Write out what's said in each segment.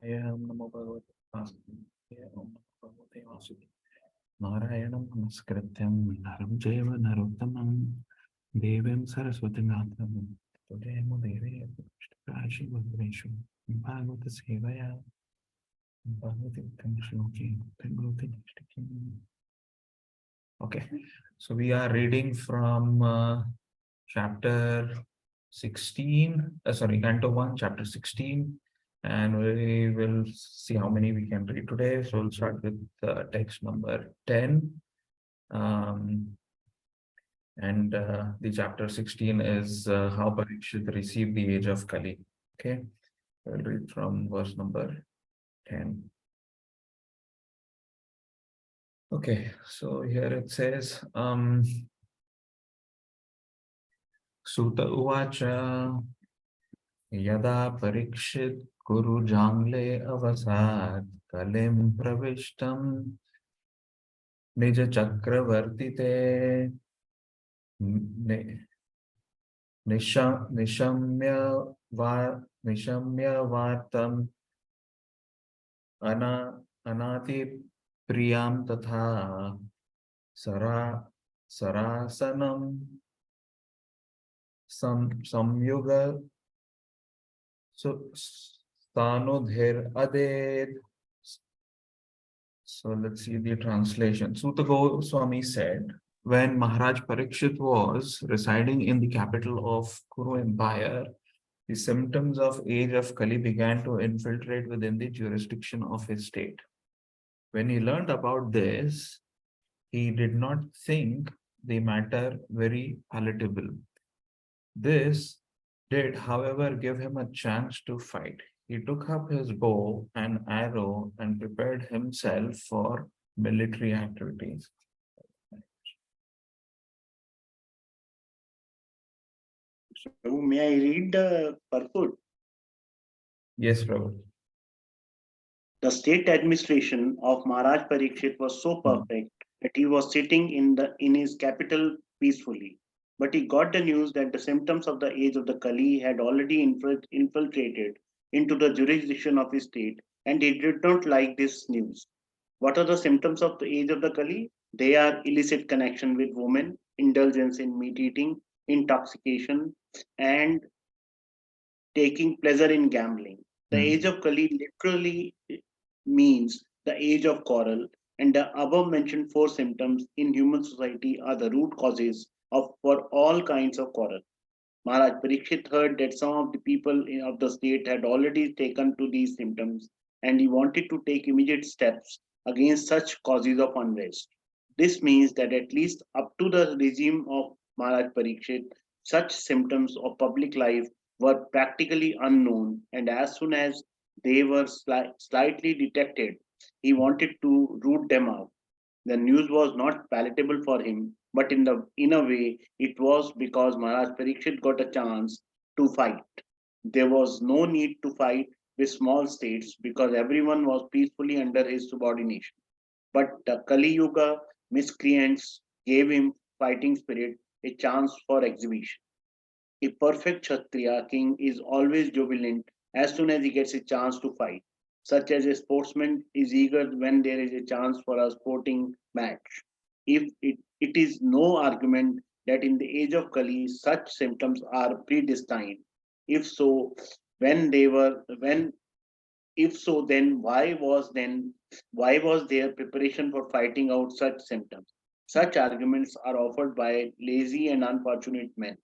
Om Namo Bhagavate Vasudevaya. Om Namo Bhagavate Vasudevaya. Narayanam Namaskrityam Naram Jaiva Narottamam Devim Saraswati Natram Tudemo Deve Rashi Vagreshu Bhagavata Sevaya Bhagavati Shloki Bhagavati Nishtaki. Okay, so we are reading from chapter 16, Canto 1, chapter 16, and we will see how many we can read today. So we'll start with text number 10. And the chapter 16 is how Parikshit received the age of Kali. Okay, I'll read from verse number 10. Okay, so here it says, Suta Uvacha Yada Parikshit Kuru Jangle Avasad Kalim Pravishtam Nija Chakravartite Nishamya Vartam Anati Priyam Tatha Sarasanam Samyuga Stanudhir Aded. So let's see the translation. Suta Goswami said, when Maharaj Parikshit was residing in the capital of Kuru Empire, the symptoms of age of Kali began to infiltrate within the jurisdiction of his state. When he learned about this, he did not think the matter very palatable. This did, however, give him a chance to fight. He took up his bow and arrow and prepared himself for military activities. So may I read the purport? Yes, Prabhu. The state administration of Maharaj Parikshit was so perfect that he was sitting in his capital peacefully. But he got the news that the symptoms of the age of the Kali had already infiltrated into the jurisdiction of his state, and he did not like this news. What are the symptoms of the age of the Kali? They are illicit connection with women, indulgence in meat eating, intoxication, and taking pleasure in gambling. The age of Kali literally means the age of coral, and the above mentioned four symptoms in human society are the root causes of for all kinds of quarrel. Maharaj Parikshit heard that some of the people of the state had already taken to these symptoms, and he wanted to take immediate steps against such causes of unrest. This means that at least up to the regime of Maharaj Parikshit, such symptoms of public life were practically unknown, and as soon as they were slightly detected, he wanted to root them out. The news was not palatable for him, but in a way it was because Maharaj Parikshit got a chance to fight. There was no need to fight with small states because everyone was peacefully under his subordination. But the Kali Yuga miscreants gave him fighting spirit, a chance for exhibition. A perfect Kshatriya king is always jubilant as soon as he gets a chance to fight, such as a sportsman is eager when there is a chance for a sporting match. It is no argument that in the age of Kali such symptoms are predestined. If so, when they were when if so, then why was there preparation for fighting out such symptoms? Such arguments are offered by lazy and unfortunate men.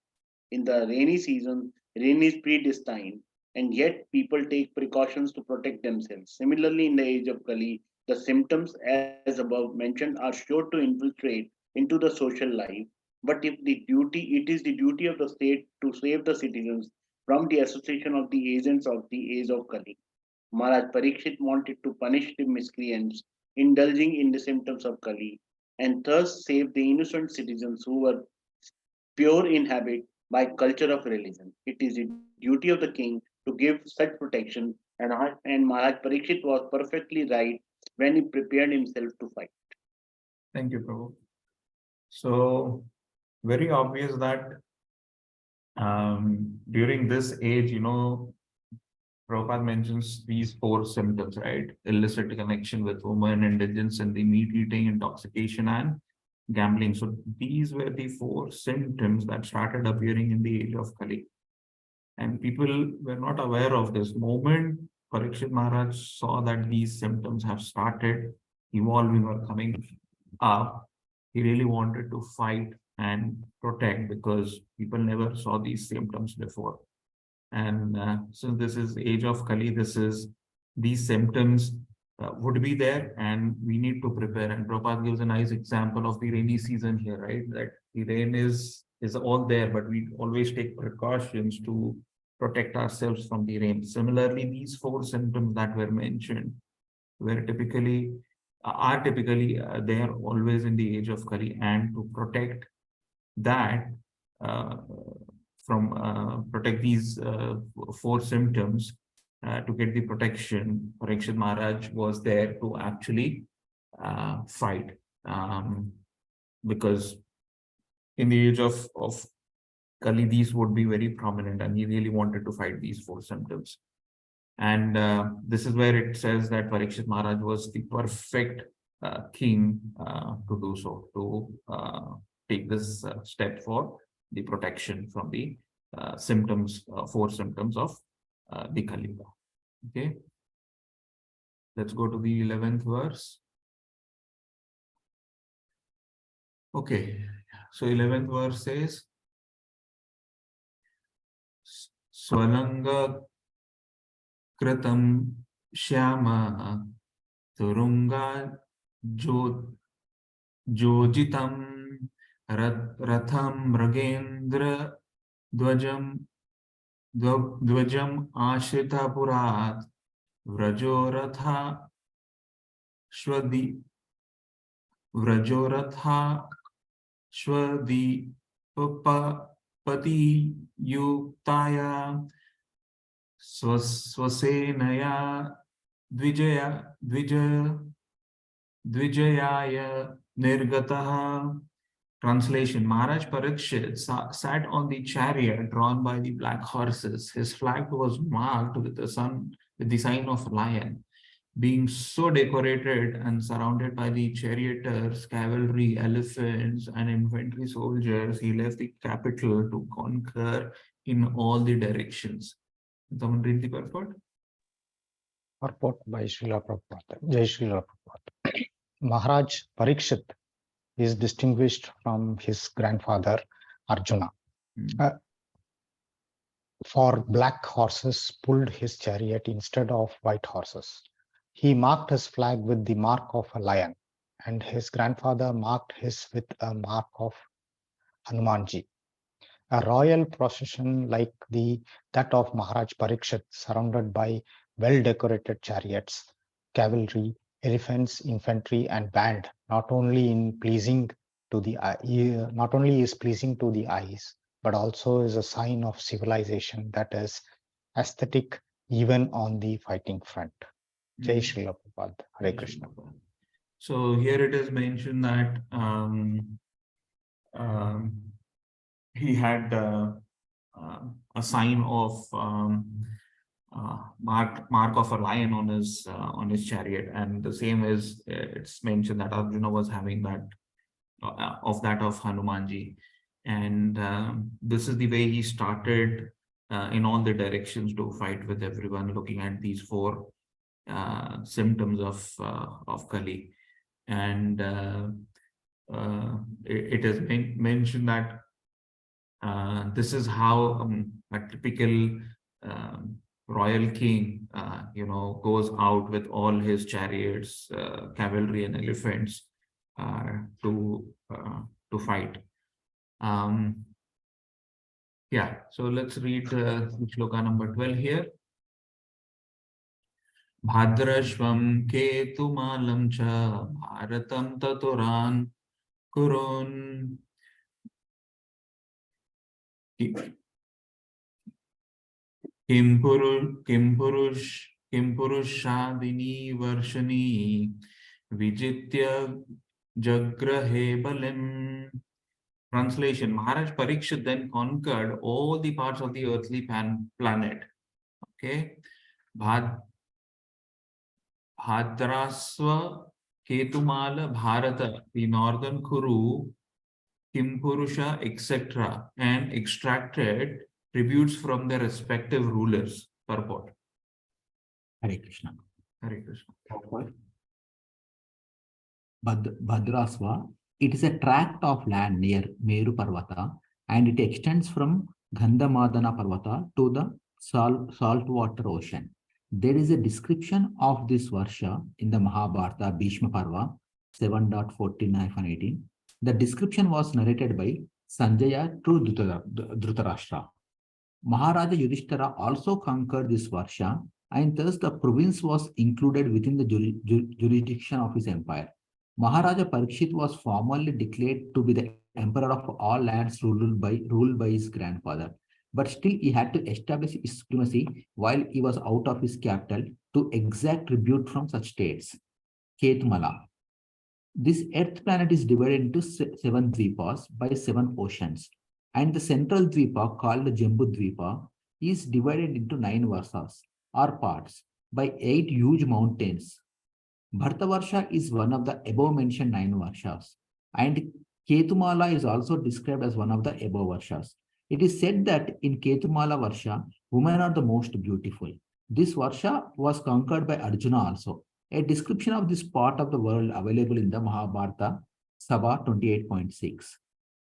In the rainy season, rain is predestined, and yet people take precautions to protect themselves. Similarly, in the age of Kali, the symptoms, as above mentioned, are sure to infiltrate into the social life. But if the duty, it is the duty of the state to save the citizens from the association of the agents of the age of Kali. Maharaj Parikshit wanted to punish the miscreants indulging in the symptoms of Kali and thus save the innocent citizens who were pure in habit by culture of religion. It is the duty of the king to give such protection, and Maharaj Parikshit was perfectly right when he prepared himself to fight. Thank you, Prabhu. So, very obvious that during this age, Prabhupada mentions these 4 symptoms, right? Illicit connection with women, indigence in the meat eating, intoxication, and gambling. So these were the 4 symptoms that started appearing in the age of Kali. And people were not aware of this. Moment Parikshit Maharaj saw that these symptoms have started evolving or coming up, he really wanted to fight and protect because people never saw these symptoms before. And since this is age of Kali, these symptoms would be there, and we need to prepare. And Prabhupada gives a nice example of the rainy season here, right? That the rain is all there, but we always take precautions to protect ourselves from the rain. Similarly, these 4 symptoms that were mentioned were typically are typically there always in the age of Kali, and to protect that uh, from protect these 4 symptoms, to get the protection, Parikshit Maharaj was there to actually fight, because in the age of Kali, these would be very prominent, and he really wanted to fight these 4 symptoms. And this is where it says that Parikshit Maharaj was the perfect king to do so, to take this step for the protection from the symptoms, 4 symptoms of the Kali Yuga. Okay, let's go to the 11th verse. Okay, so 11th verse says, Swalanga Kritam Shyama Turunga Jojitam Ratham Ragendra Dwajam Ashrita Purat Vrajoratha Shwadi Shwadi Pati Yuktaya Swasenaya Dvijayaya Nirgataha. Translation: Maharaj Parikshit sat on the chariot drawn by the black horses. His flag was marked with the sign of lion. Being so decorated and surrounded by the charioteers, cavalry, elephants, and infantry soldiers, he left the capital to conquer in all the directions. Someone read the purport? Purport by Srila Prabhupada. Jai Srila Prabhupada. Maharaj Parikshit is distinguished from his grandfather Arjuna. For black horses pulled his chariot instead of white horses. He marked his flag with the mark of a lion, and his grandfather marked his with a mark of Hanumanji. A royal procession like that of Maharaj Parikshit, surrounded by well-decorated chariots, cavalry, elephants, infantry, and band, not only is pleasing to the eyes, but also is a sign of civilization that is aesthetic even on the fighting front. Jai Srila Prabhupada, Hare Krishna. So here it is mentioned that he had a sign of mark of a lion on his chariot, and the same is it's mentioned that Arjuna was having that of Hanumanji, and this is the way he started in all the directions to fight with everyone, looking at these 4 symptoms of Kali. And it is mentioned that this is how a typical royal king goes out with all his chariots, cavalry, and elephants to fight. Yeah, so let's read shloka number 12 here. Bhadrashvam ketumalam cha bharatam taturan kurun Kimpurushadini Varshani Vijitya Jagrahe Balim. Translation: Maharaj Parikshit then conquered all the parts of the earthly planet. Okay, Bhadrasva, Ketumala, Bharata, the northern Kuru, Kimpurusha, etc., and extracted tributes from their respective rulers. Purport. Hare Krishna. Hare Krishna. Purport. Bhadrasva, it is a tract of land near Meru Parvata and it extends from Gandhamadana Parvata to the saltwater ocean. There is a description of this Varsha in the Mahabharata Bhishma Parva 7.14-18. The description was narrated by Sanjaya to Dhritarashtra. Maharaja Yudhishthira also conquered this Varsha and thus the province was included within the jurisdiction of his empire. Maharaja Parikshit was formally declared to be the emperor of all lands ruled by his grandfather. But still he had to establish his supremacy while he was out of his capital to exact tribute from such states. Ketumala. This earth planet is divided into 7 dvipas by 7 oceans. And the central dvipa called the Jambu Dvipa is divided into 9 varsas or parts by 8 huge mountains. Bhartavarsha is one of the above mentioned 9 varshas, and Ketumala is also described as one of the above varshas. It is said that in Ketumala Varsha, women are the most beautiful. This Varsha was conquered by Arjuna also. A description of this part of the world available in the Mahabharata Sabha 28.6.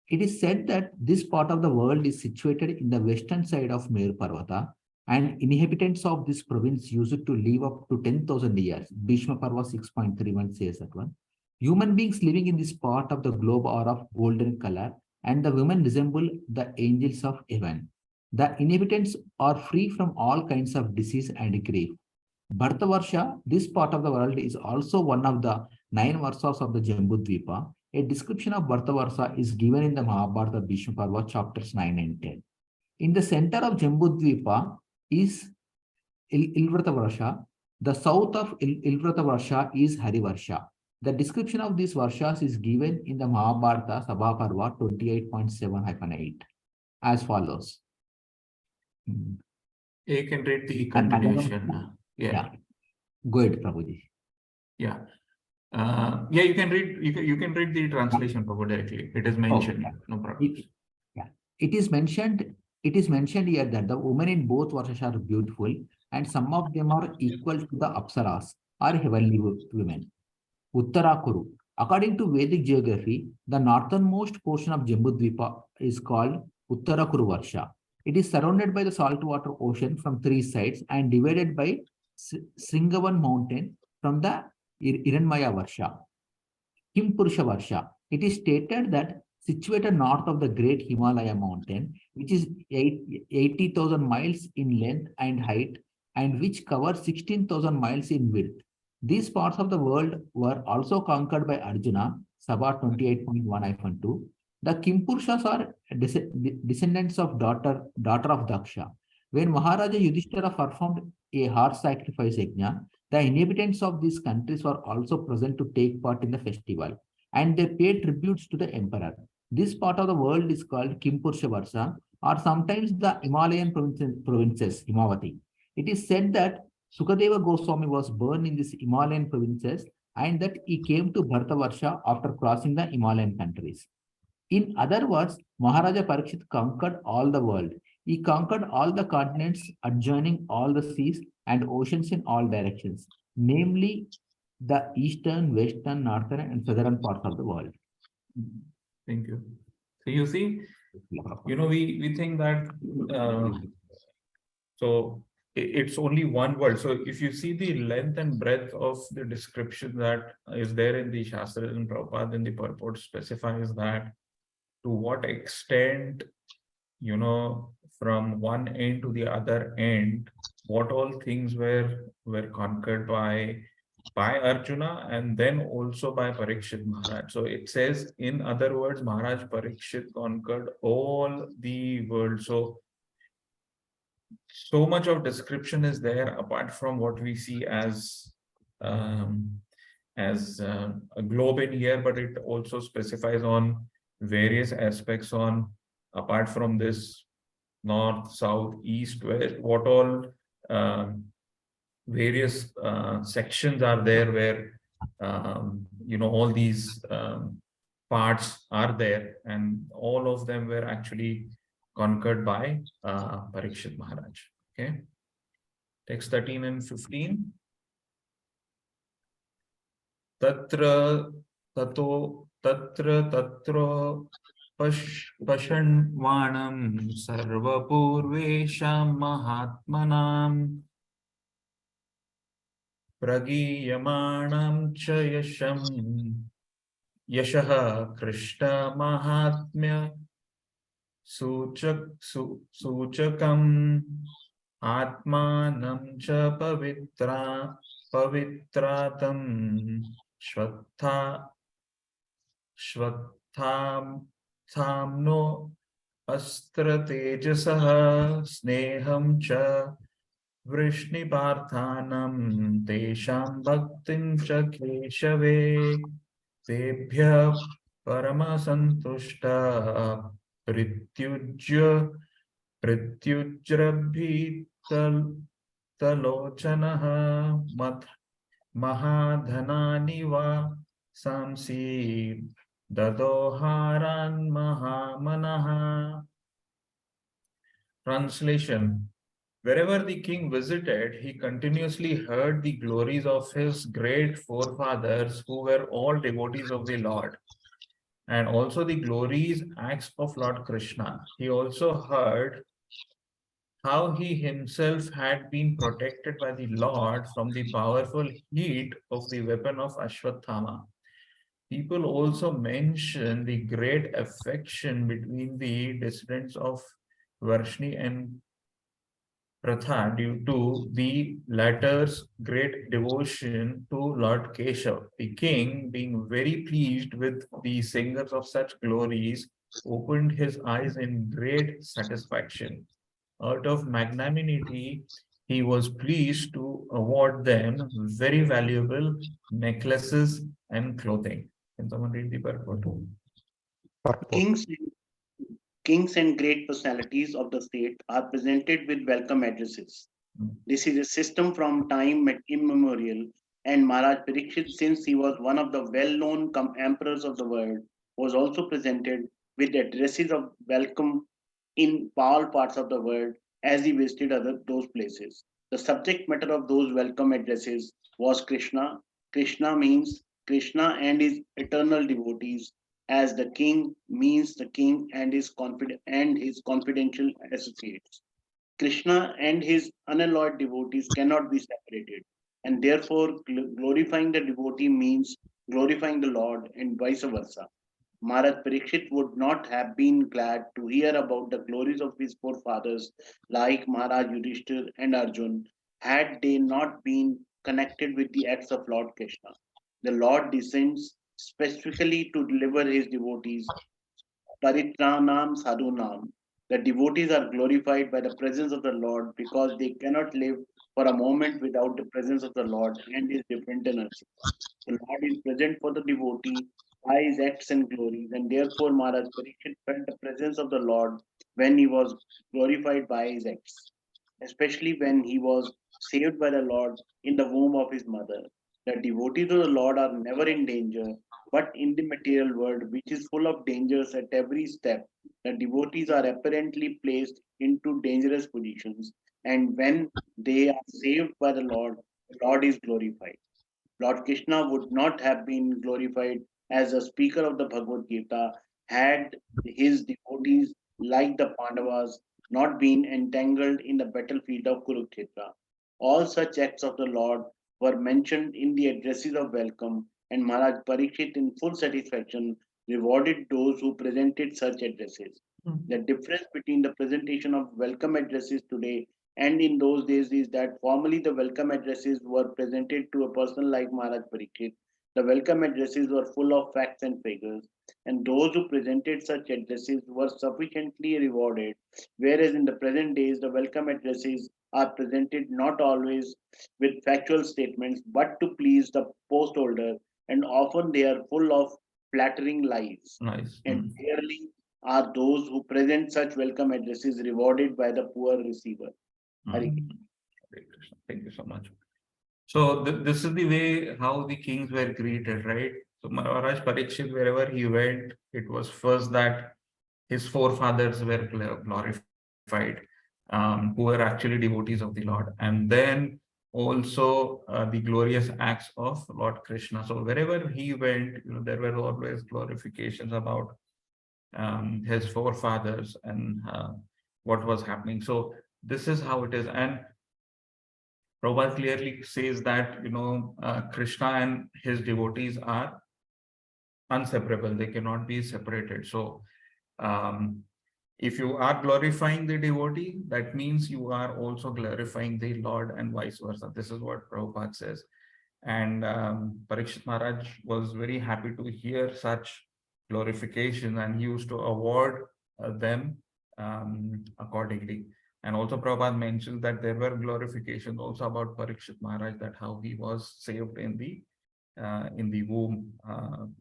It is said that this part of the world is situated in the western side of Meru Parvata, and inhabitants of this province use it to live up to 10,000 years. Bhishma Parva 6.31 says that one. Human beings living in this part of the globe are of golden color, and the women resemble the angels of heaven. The inhabitants are free from all kinds of disease and grief. Bhartavarsha, this part of the world, is also one of the 9 varsas of the Jambudvipa. A description of Bhartavarsha is given in the Mahabharata Bhishma Parva chapters 9 and 10. In the center of Jambudvipa is Ilvrtavarsha. The south of Ilvrtavarsha is Harivarsha. The description of these varshas is given in the Mahabharata Sabha Parva 28.7-8 as follows. You can read the continuation. Yeah. Go ahead, Prabhuji. Yeah. You can read. You can read the translation, Prabhu, directly. It is mentioned. No problem. It is mentioned. It is mentioned here that the women in both varshas are beautiful, and some of them are equal to the Apsaras or heavenly women. Uttarakuru. According to Vedic geography, the northernmost portion of Jambudvipa is called Uttarakuru Varsha. It is surrounded by the saltwater ocean from 3 sides and divided by Sringavan mountain from the Iranmaya Varsha. Kimpurusha Varsha. It is stated that situated north of the great Himalaya mountain, which is 80,000 miles in length and height, and which covers 16,000 miles in width. These parts of the world were also conquered by Arjuna, Sabha 28.1-2. The Kimpurushas are descendants of daughter of Daksha. When Maharaja Yudhishthira performed a horse sacrifice yajna, the inhabitants of these countries were also present to take part in the festival, and they paid tributes to the emperor. This part of the world is called Kimpurusha Varsha, or sometimes the Himalayan provinces, Himavati. It is said that Sukadeva Goswami was born in these Himalayan provinces and that he came to Bhartavarsha after crossing the Himalayan countries. In other words, Maharaja Parikshit conquered all the world. He conquered all the continents adjoining all the seas and oceans in all directions, namely the eastern, western, northern, and southern parts of the world. Thank you. So you see, we think that so it's only one word. So if you see the length and breadth of the description that is there in the Shastras and Prabhupada in the purport specifies that to what extent, from one end to the other end, what all things were conquered by Arjuna and then also by Parikshit Maharaj. So it says, in other words, Maharaj Parikshit conquered all the world. So much of description is there apart from what we see as a globe in here, but it also specifies on various aspects on, apart from this, north, south, east, west, what all various sections are there where all these parts are there, and all of them were actually conquered by Parikshit Maharaj. Okay, text 13 and 15. Tatra Pashanvanam Sarvapurvesham Mahatmanam Pragiyamanam cha Yashaha Krishna Mahatmya Suchakam Atmanam cha Pavitratam Shvathamno Astra Tejasaha Sneham cha Vrishniparthanam Tesham Bhaktin cha Keshave Tebhya Paramasantushta Prityujrabhitalochanaha Mahadhanani va Samsi Dadoharan Mahamanaha. Translation. Wherever the king visited, he continuously heard the glories of his great forefathers who were all devotees of the Lord, and also the glorious acts of Lord Krishna. He also heard how he himself had been protected by the Lord from the powerful heat of the weapon of Ashwathama. People also mention the great affection between the descendants of Varshni and Pratha due to the latter's great devotion to Lord Keshav. The king, being very pleased with the singers of such glories, opened his eyes in great satisfaction. Out of magnanimity, he was pleased to award them very valuable necklaces and clothing. Can someone read the purport? Purport. Kings and great personalities of the state are presented with welcome addresses. This is a system from time immemorial, and Maharaj Parikshit, since he was one of the well-known emperors of the world, was also presented with addresses of welcome in all parts of the world as he visited those places. The subject matter of those welcome addresses was Krishna. Krishna means Krishna and his eternal devotees, as the king means the king and his confidential associates. Krishna and his unalloyed devotees cannot be separated, and therefore glorifying the devotee means glorifying the Lord, and vice versa. Maharaj Parikshit would not have been glad to hear about the glories of his forefathers like Maharaj Yudhishthir and Arjun had they not been connected with the acts of Lord Krishna. The Lord descends specifically to deliver his devotees. Paritranam sadhunam. The devotees are glorified by the presence of the Lord because they cannot live for a moment without the presence of the Lord and his different energies. The Lord is present for the devotee by his acts and glories, and therefore Maharaj Parikshit felt the presence of the Lord when he was glorified by his acts, especially when he was saved by the Lord in the womb of his mother. The devotees of the Lord are never in danger, but in the material world, which is full of dangers at every step, the devotees are apparently placed into dangerous positions, and when they are saved by the Lord is glorified. Lord Krishna would not have been glorified as a speaker of the Bhagavad Gita had his devotees, like the Pandavas, not been entangled in the battlefield of Kurukshetra. All such acts of the Lord were mentioned in the addresses of welcome, and Maharaj Parikshit, in full satisfaction, rewarded those who presented such addresses. The difference between the presentation of welcome addresses today and in those days is that formally the welcome addresses were presented to a person like Maharaj Parikshit. The welcome addresses were full of facts and figures, and those who presented such addresses were sufficiently rewarded. Whereas in the present days, the welcome addresses are presented not always with factual statements, but to please the post holder, and often they are full of flattering lies. Nice. And rarely are those who present such welcome addresses rewarded by the poor receiver. Hare Krishna. Hare Krishna. Thank you so much. So this is the way how the kings were greeted, right? So Maharaj Parikshit, wherever he went, it was first that his forefathers were glorified, who were actually devotees of the Lord, and then also the glorious acts of Lord Krishna. So wherever he went, there were always glorifications about his forefathers and what was happening. So this is how it is. And Prabhupada clearly says that, Krishna and his devotees are inseparable. They cannot be separated. So um, if you are glorifying the devotee, that means you are also glorifying the Lord and vice versa. This is what Prabhupada says. And Parikshit Maharaj was very happy to hear such glorification, and he used to award them accordingly. And also Prabhupada mentions that there were glorifications also about Parikshit Maharaj, that how he was saved in the womb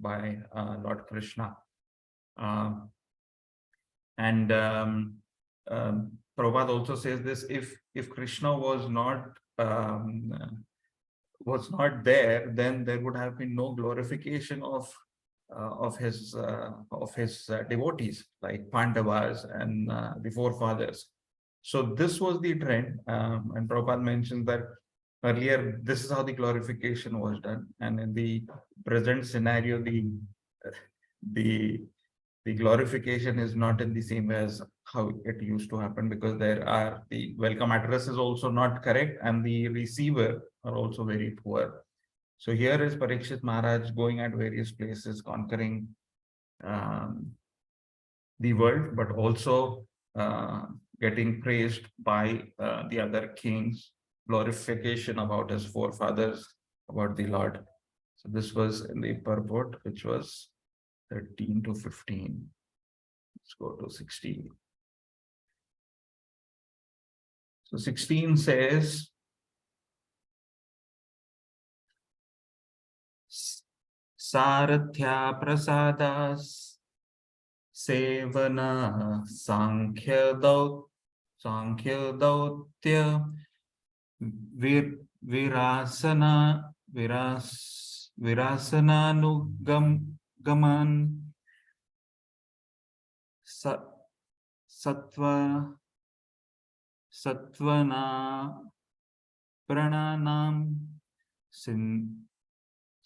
by Lord Krishna. And Prabhupada also says this: if Krishna was not there, then there would have been no glorification of his devotees like Pandavas and the forefathers. So this was the trend, and Prabhupada mentions that earlier this is how the glorification was done, and in the present scenario, the glorification is not in the same way as how it used to happen, because the welcome address is also not correct and the receiver are also very poor. So here is Parikshit Maharaj going at various places, conquering the world, but also getting praised by the other kings, glorification about his forefathers, about the Lord. So this was in the purport, which was 13 to 15. Let's go to 16. So 16 says, Sarathya prasadas sevana sankhya dautya virasananugam satvana prananam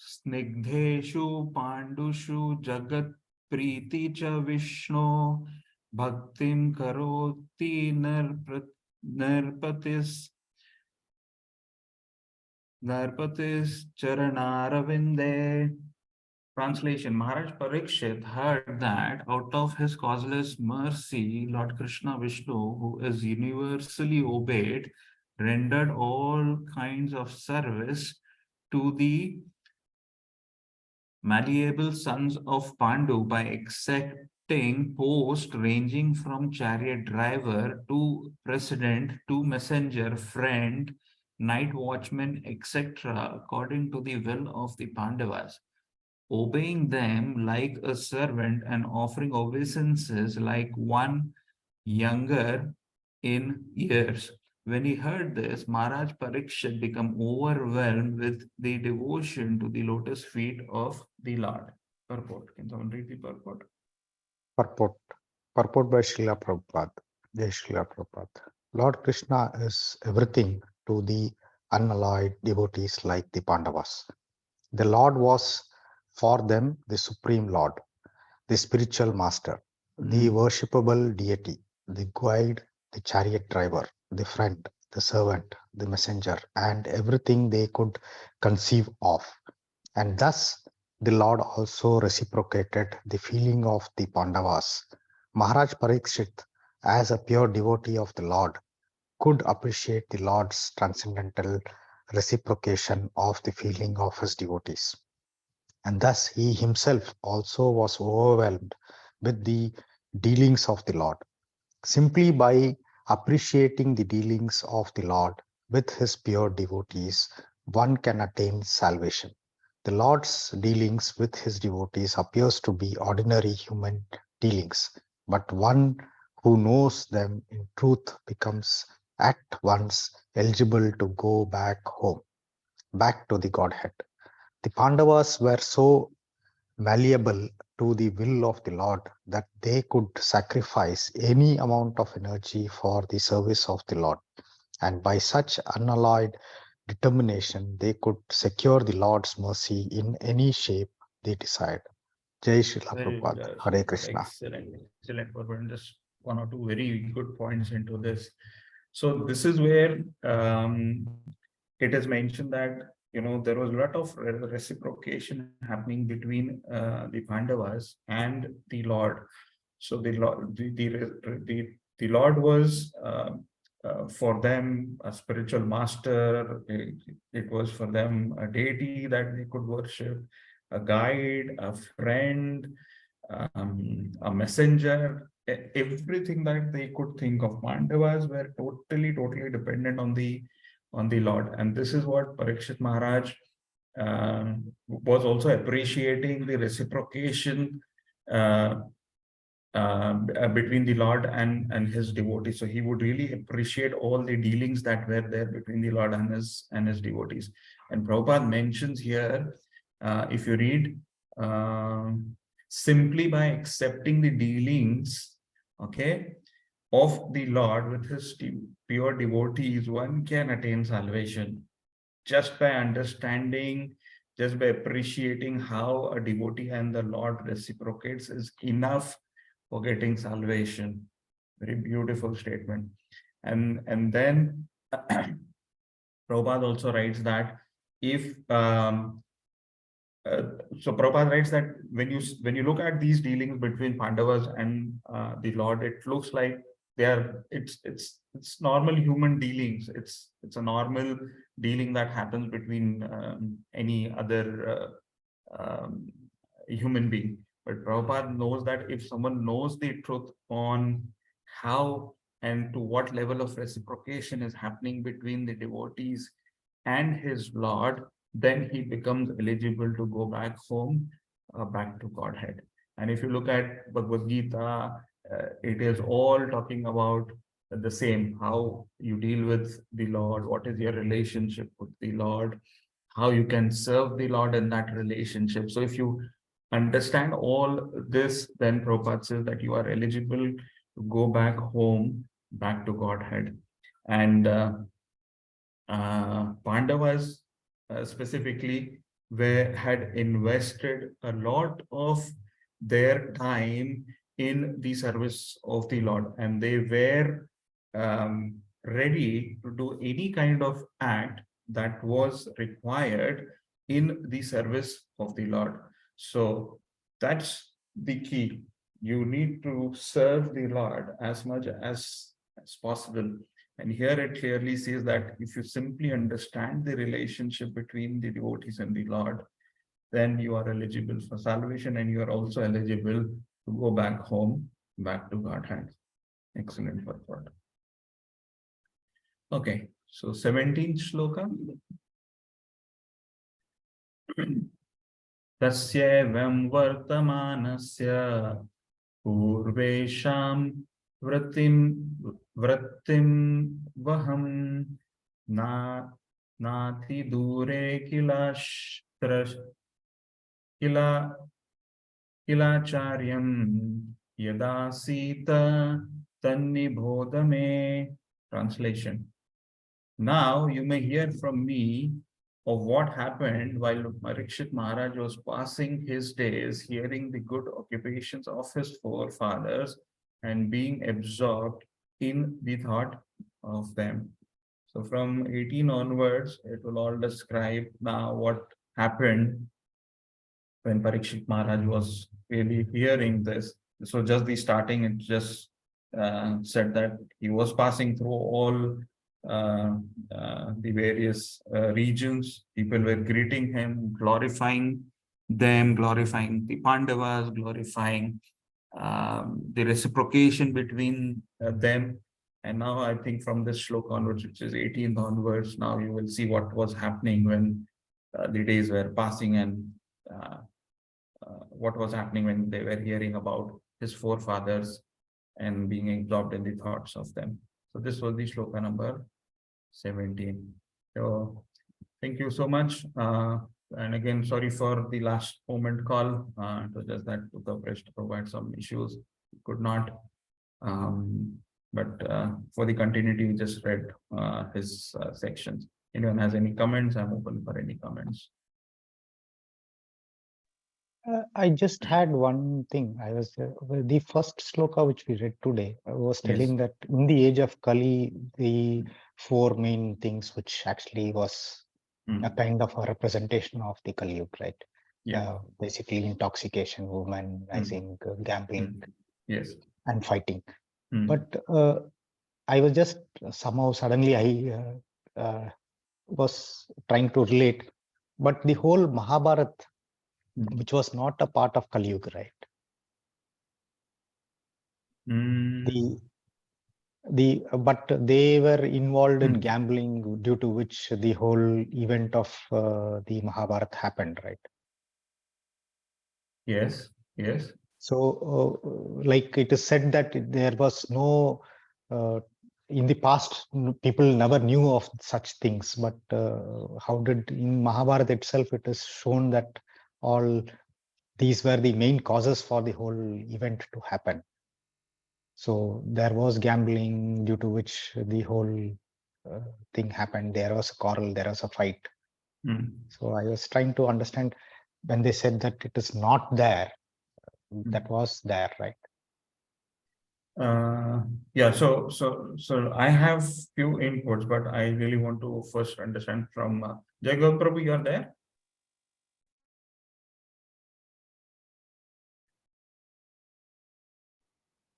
snigdheshu pandushu jagat priti cha Vishnu bhaktim karoti narpatis charanaravinde. Translation: Maharaj Parikshit heard that out of his causeless mercy, Lord Krishna Vishnu, who is universally obeyed, rendered all kinds of service to the malleable sons of Pandu by accepting posts ranging from chariot driver to president to messenger, friend, night watchman, etc., according to the will of the Pandavas, obeying them like a servant and offering obeisances like one younger in years. When he heard this, Maharaj Parikshit became overwhelmed with the devotion to the lotus feet of the Lord. Purport. Can someone read the purport? Purport. Purport by Srila Prabhupada. Jai Srila Prabhupada. Lord Krishna is everything to the unalloyed devotees like the Pandavas. The Lord was for them the Supreme Lord, the spiritual master, the worshipable deity, the guide, the chariot driver, the friend, the servant, the messenger, and everything they could conceive of. And thus the Lord also reciprocated the feeling of the Pandavas. Maharaj Parikshit, as a pure devotee of the Lord, could appreciate the Lord's transcendental reciprocation of the feeling of his devotees. And thus he himself also was overwhelmed with the dealings of the Lord. Simply by appreciating the dealings of the Lord with his pure devotees, one can attain salvation. The Lord's dealings with his devotees appears to be ordinary human dealings, but one who knows them in truth becomes at once eligible to go back home. back to the Godhead. The Pandavas were so malleable to the will of the Lord that they could sacrifice any amount of energy for the service of the Lord. And by such unalloyed determination, they could secure the Lord's mercy in any shape they desired. Jai Srila Very Prabhupada, Hare Krishna. excellent, Prabhupada. Just one or two very good points into this. So this is where it is mentioned that there was a lot of reciprocation happening between the Pandavas and the Lord. So the Lord, the Lord was for them a spiritual master. It was for them a deity that they could worship, a guide, a friend, a messenger. Everything that they could think of. Pandavas were totally dependent on the Lord, and this is what Parikshit Maharaj was also appreciating, the reciprocation between the Lord and his devotees. So he would really appreciate all the dealings that were there between the Lord and his devotees. And Prabhupada mentions here, if you read, simply by accepting the dealings, okay, of the Lord with his pure devotees, one can attain salvation. Just by understanding, just by appreciating how a devotee and the Lord reciprocates is enough for getting salvation. Very beautiful statement. And then Prabhupada also writes that if so Prabhupada writes that when you look at these dealings between Pandavas and the Lord, it looks like it's normal human dealings. It's a normal dealing that happens between any other human being. But Prabhupada knows that if someone knows the truth on how and to what level of reciprocation is happening between the devotees and his Lord, then he becomes eligible to go back home, back to Godhead. And if you look at Bhagavad Gita, it is all talking about the same, how you deal with the Lord, what is your relationship with the Lord, how you can serve the Lord in that relationship. So if you understand all this, then Prabhupada says that you are eligible to go back home, back to Godhead. And Pandavas specifically had invested a lot of their time in the service of the Lord, and they were ready to do any kind of act that was required in the service of the Lord. So that's the key. You need to serve the Lord as much as possible. And here it clearly says that if you simply understand the relationship between the devotees and the Lord, then you are eligible for salvation, and you are also eligible to go back home, back to Godhead. Excellent purport. Okay, so 17th shloka. Tasyevam vartamanasya purvesham vrattim vaham nati dure kilacharyam yadasita tannibodhame. Translation. Now you may hear from me of what happened while Parikshit Maharaj was passing his days hearing the good occupations of his forefathers and being absorbed in the thought of them. So from 18 onwards, it will all describe now what happened when Parikshit Maharaj was really hearing this. So just the starting, it just said that he was passing through all the various regions. People were greeting him, glorifying them, glorifying the Pandavas, glorifying the reciprocation between them. And now I think from this shloka onwards, which is 18th onwards, now you will see what was happening when the days were passing, and what was happening when they were hearing about his forefathers and being absorbed in the thoughts of them. So this was the shloka number 17. So Thank you so much. And again, sorry for the last moment call. It was just that the press to provide some issues. Could not. But for the continuity, we just read his sections. Anyone has any comments? I'm open for any comments. I just had one thing. I was the first sloka which we read today was telling that in the age of Kali, the four main things which actually was a kind of a representation of the Kali Yuga, right? Yeah. Basically intoxication, womanizing, gambling, yes, and fighting. But I was just somehow suddenly I was trying to relate, but the whole Mahabharata, which was not a part of Kali Yuga, right? But they were involved in gambling, due to which the whole event of the Mahabharata happened, right? Yes, yes. So, like it is said that there was no, in the past, people never knew of such things, but how did in Mahabharata itself, it is shown that all these were the main causes for the whole event to happen. So there was gambling, due to which the whole thing happened. There was a quarrel, there was a fight. So I was trying to understand when they said that it is not there, that was there, right? Yeah, so I have few inputs, but I really want to first understand from Jagat Prabhu, you are there?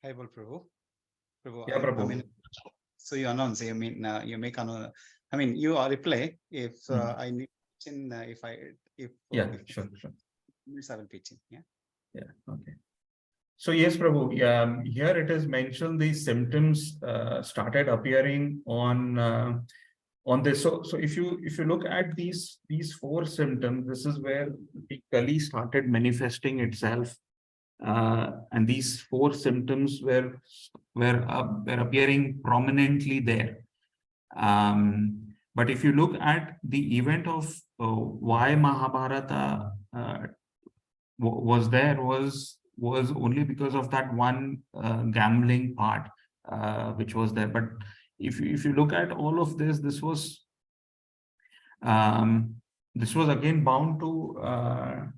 Hi, Prabhu. Yeah, Prabhu. I mean, so you announce, you mean, you make an, I mean, you reply if I need in, yeah, sure. Minutes I will pitch in. Yeah, okay. So yes, Prabhu, here it is mentioned the symptoms started appearing on this. So if you look at these four symptoms, this is where the Kali started manifesting itself, and these four symptoms were appearing prominently there. But if you look at the event of why Mahabharata was there was only because of that one gambling part which was there. But if you look at all of this, this was again bound to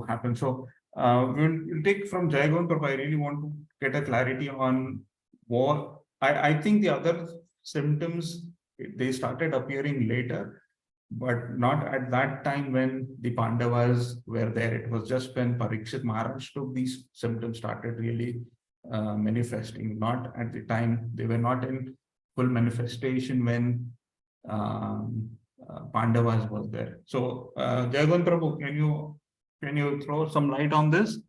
happen. So we'll take from Jayagon Prabhu. I really want to get a clarity on what I think the other symptoms, they started appearing later, but not at that time when the Pandavas were there. It was just when Parikshit Maharaj took, these symptoms started really manifesting. Not at the time, they were not in full manifestation when Pandavas was there. So Jayagon Prabhu, can you throw some light on this?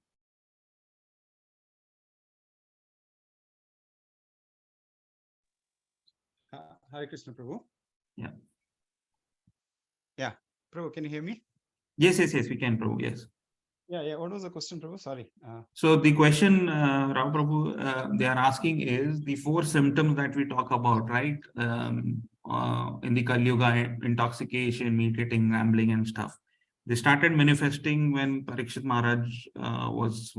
Hare Krishna, Prabhu. Yeah. Yeah, Prabhu, can you hear me? Yes, we can, Prabhu. Yes. Yeah. What was the question, Prabhu? Sorry. So the question, Rao Prabhu, they are asking is the four symptoms that we talk about, right? In the Kali Yuga, intoxication, meat eating, gambling, and stuff. They started manifesting when Parikshit Maharaj was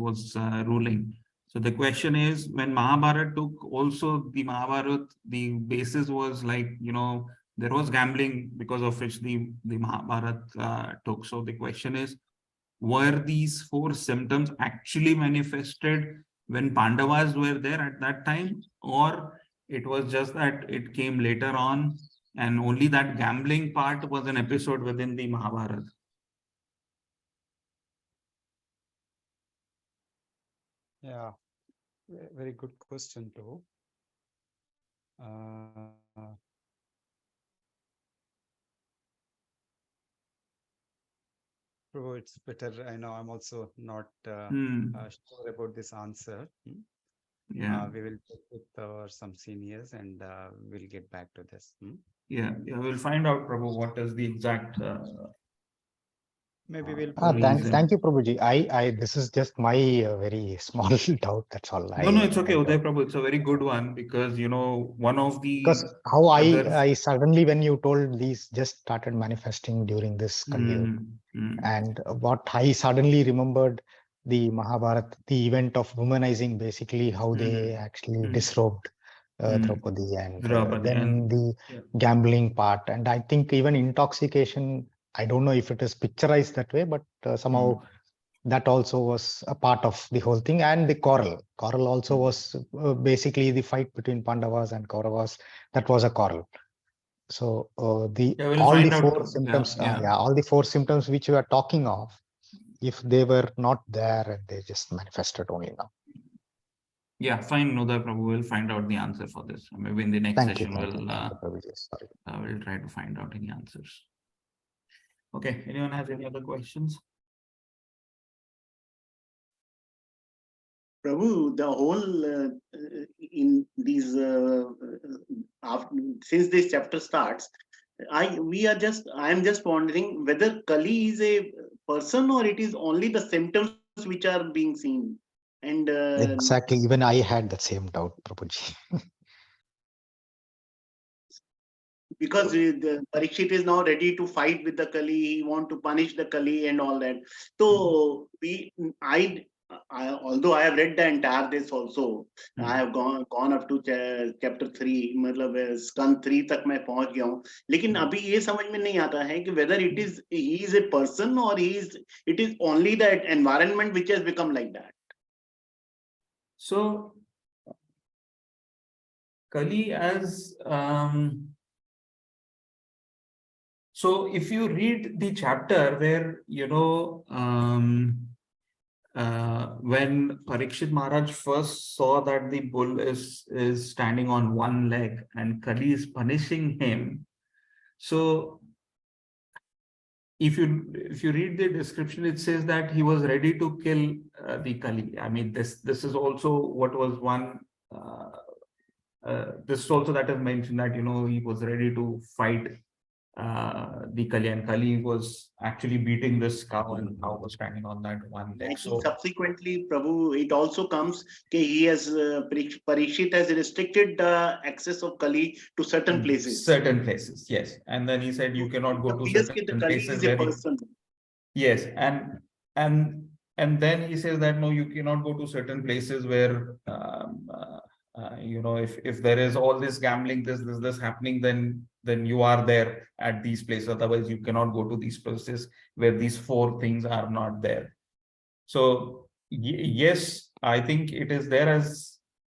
ruling. So the question is, when Mahabharata took, also the Mahabharata, the basis was like, there was gambling, because of which the Mahabharata took. So the question is, were these four symptoms actually manifested when Pandavas were there at that time, or it was just that it came later on and only that gambling part was an episode within the Mahabharata? Yeah, very good question, Prabhu. Prabhu, it's better. I know I'm also not sure about this answer. Yeah, we will check with some seniors and we'll get back to this. yeah, we'll find out, Prabhu, what is the exact Maybe we'll reason. Thank you, Prabhuji. This is just my very small doubt. That's all. No, it's okay, I Uday don't- Prabhu. It's a very good one because, one of the Because how other. I suddenly, when you told these just started manifesting during this Kali Yuga. Mm, mm, And what I suddenly remembered the Mahabharata, the event of womanizing, basically how they actually disrobed Draupadi, and Draupadi then and- the yeah. gambling part. And I think even intoxication, I don't know if it is picturized that way, but somehow that also was a part of the whole thing. And the quarrel also was basically the fight between Pandavas and Kauravas. That was a quarrel. So we'll all the find out. four symptoms, all the four symptoms which you are talking of, if they were not there and they just manifested only now. Yeah, fine, Uday Prabhu. We'll find out the answer for this. Maybe in the next Thank you. session, Thank you, Prabhuji. Sorry. we'll try to find out any answers. Okay, anyone has any other questions? Prabhu, the whole in these since this chapter starts, I am just wondering whether Kali is a person or it is only the symptoms which are being seen. And Exactly. Even I had the same doubt, Prabhuji. because the Parikshit is now ready to fight with the Kali, he want to punish the Kali and all that. So although I have read the entire this also, I have gone up to chapter 3, मतलब स्कंद 3 तक मैं पहुंच गया हूँ. लेकिन अभी ये समझ में नहीं आता है कि whether he is a person or it is only that environment which has become like that. So Kali as so if you read the chapter where when Parikshit Maharaj first saw that the bull is standing on one leg and Kali is punishing him, so if you read the description, it says that he was ready to kill the Kali. I mean, this is also what was one. This is also that is mentioned that he was ready to fight the Kali, and Kali was actually beating this cow, and the cow was standing on that one leg. So subsequently, Prabhu, it also comes that he has Parikshit has restricted the access of Kali to certain places. Certain places, yes. And then he said you cannot go to certain places where yes, and then he says that no, you cannot go to certain places where if there is all this gambling, this happening, then you are there at these places. Otherwise, you cannot go to these places where these four things are not there. So yes, I think it is there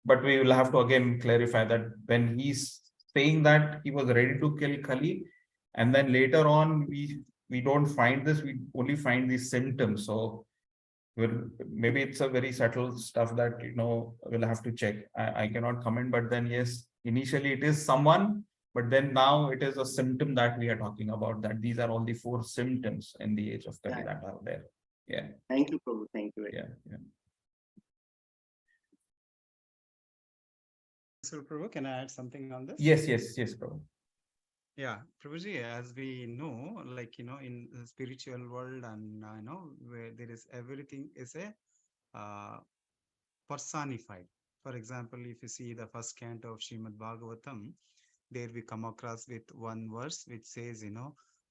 but we will have to again clarify that when he's saying that he was ready to kill Kali, and then later on we don't find this, we only find these symptoms. So maybe it's a very subtle stuff that we'll have to check. I cannot comment, but then yes, initially it is someone, but then now it is a symptom that we are talking about, that these are all the four symptoms in the age of Kali that are there. Yeah. Thank you, Prabhu. Thank you. Yeah. So, Prabhu, can I add something on this? Yes, Prabhu. Yeah, Prabhuji, as we know, like, in the spiritual world and, where there is everything is a personified. For example, if you see the first canto of Srimad Bhagavatam, there we come across with one verse which says,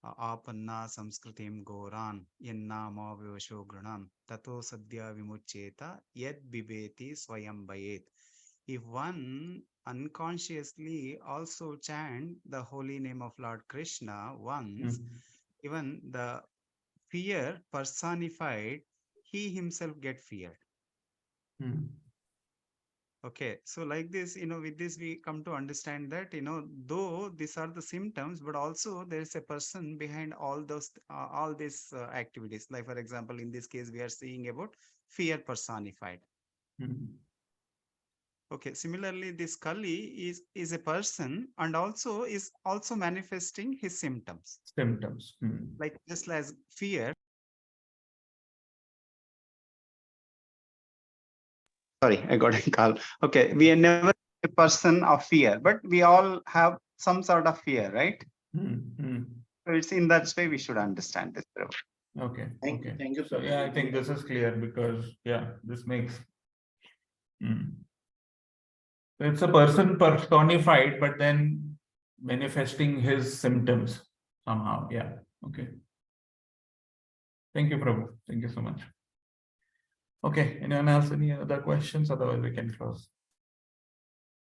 Apanna samskritim goran yennama vivasho granam tato sadhya vimucheta yed bibeti swayam bayet. If one unconsciously also chant the holy name of Lord Krishna once, even the fear personified, he himself get feared. Okay, so like this, with this we come to understand that, though these are the symptoms, but also there is a person behind all these activities. Like, for example, in this case, we are seeing about fear personified. Okay, similarly, this Kali is a person and also is also manifesting his symptoms. Like just as fear. Sorry, I got a call. Okay, we are never a person of fear, but we all have some sort of fear, right? So it's in that way we should understand this. Okay. Thank Okay. you, So Prabhu. yeah, I think this is clear because this makes. So it's a person personified, but then manifesting his symptoms somehow. Yeah. Okay. Thank you, Prabhu. Thank you so much. Okay. Anyone else? Any other questions? Otherwise, we can close.